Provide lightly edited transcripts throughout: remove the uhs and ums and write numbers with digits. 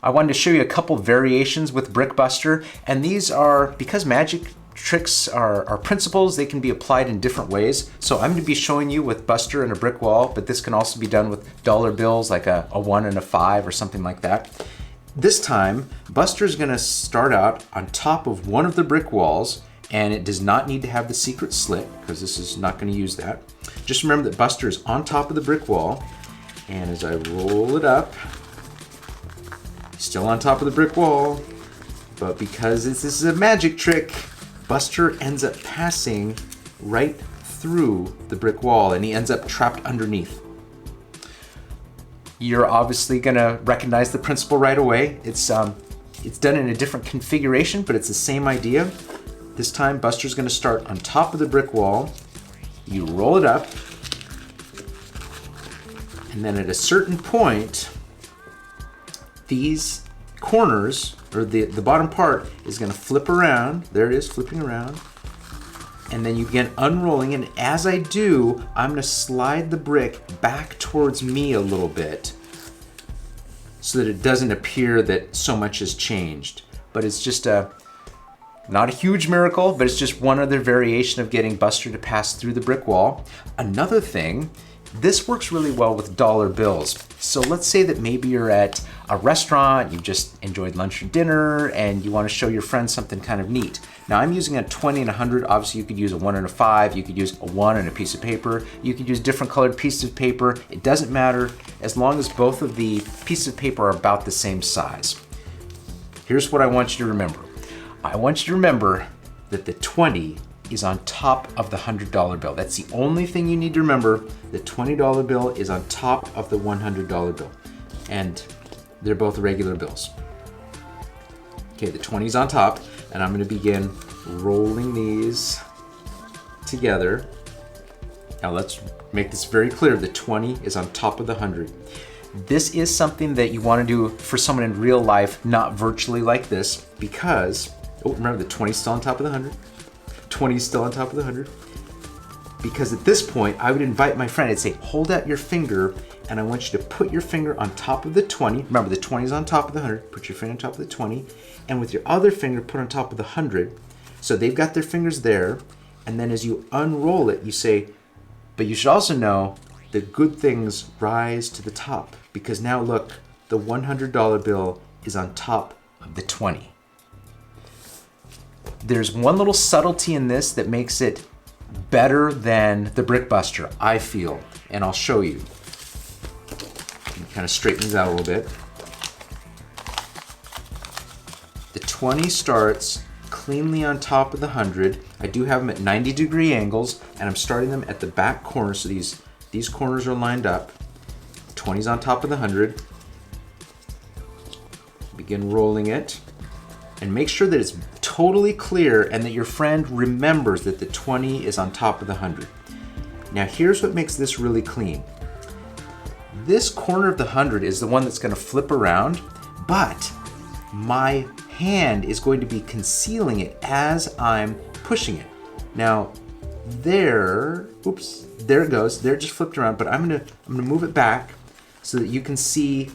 I wanted to show you a couple variations with Brickbuster, and these are, because magic tricks are principles, they can be applied in different ways. So I'm going to be showing you with Buster and a brick wall, but this can also be done with dollar bills, like a 1 and a 5 or something like that. This time, Buster's going to start out on top of one of the brick walls, and it does not need to have the secret slit, because this is not going to use that. Just remember that Buster is on top of the brick wall, and as I roll it up, still on top of the brick wall, but because this is a magic trick, Buster ends up passing right through the brick wall, and he ends up trapped underneath. You're obviously gonna recognize the principle right away. It's done in a different configuration, but it's the same idea. This time, Buster's gonna start on top of the brick wall. You roll it up, and then at a certain point, these corners, or the bottom part, is gonna flip around. There it is, flipping around. And then you begin unrolling, and as I do, I'm gonna slide the brick back towards me a little bit so that it doesn't appear that so much has changed. But it's just not a huge miracle, but it's just one other variation of getting Buster to pass through the brick wall. Another thing, this works really well with dollar bills. So let's say that maybe you're at a restaurant, you've just enjoyed lunch or dinner, and you want to show your friends something kind of neat. Now I'm using a 20 and a 100. Obviously you could use a 1 and a 5, you could use a 1 and a piece of paper, you could use different colored pieces of paper. It doesn't matter as long as both of the pieces of paper are about the same size. Here's what I want you to remember. I want you to remember that the 20 is on top of the $100 bill. That's the only thing you need to remember. The $20 bill is on top of the $100 bill. And they're both regular bills. Okay, the 20 is on top, and I'm gonna begin rolling these together. Now let's make this very clear. The 20 is on top of the 100. This is something that you wanna do for someone in real life, not virtually like this, because, oh, remember the 20 is still on top of the 100. 20 is still on top of the 100. Because at this point, I would invite my friend, I'd say, hold out your finger, and I want you to put your finger on top of the 20. Remember, the 20 is on top of the 100. Put your finger on top of the 20, and with your other finger, put on top of the 100. So they've got their fingers there, and then as you unroll it, you say, but you should also know the good things rise to the top, because now look, the $100 bill is on top of the 20. There's one little subtlety in this that makes it better than the Brickbuster, I feel, and I'll show you. Kind of straighten these out a little bit. The 20 starts cleanly on top of the 100. I do have them at 90-degree angles, and I'm starting them at the back corner, so these corners are lined up. 20's on top of the 100. Begin rolling it, and make sure that it's totally clear and that your friend remembers that the 20 is on top of the 100. Now here's what makes this really clean. This corner of the 100 is the one that's going to flip around, but my hand is going to be concealing it as I'm pushing it. Now there, oops, there it goes. There it just flipped around, but I'm gonna move it back so that you can see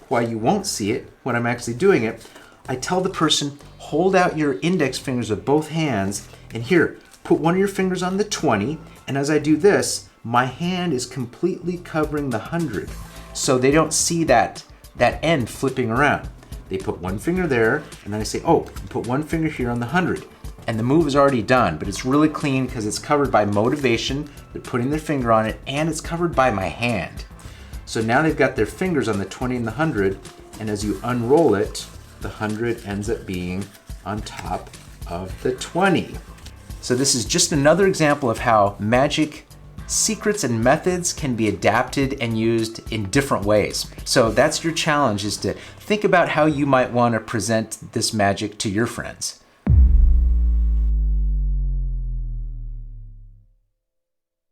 why you won't see it when I'm actually doing it. I tell the person, hold out your index fingers with both hands, and here, put one of your fingers on the 20, and as I do this, my hand is completely covering the 100, so they don't see that end flipping around. They put one finger there, and then I say, oh, put one finger here on the 100. And the move is already done, but it's really clean because it's covered by motivation, they're putting their finger on it, and it's covered by my hand. So now they've got their fingers on the 20 and the 100, and as you unroll it, the 100 ends up being on top of the 20. So this is just another example of how magic secrets and methods can be adapted and used in different ways. So that's your challenge, is to think about how you might want to present this magic to your friends.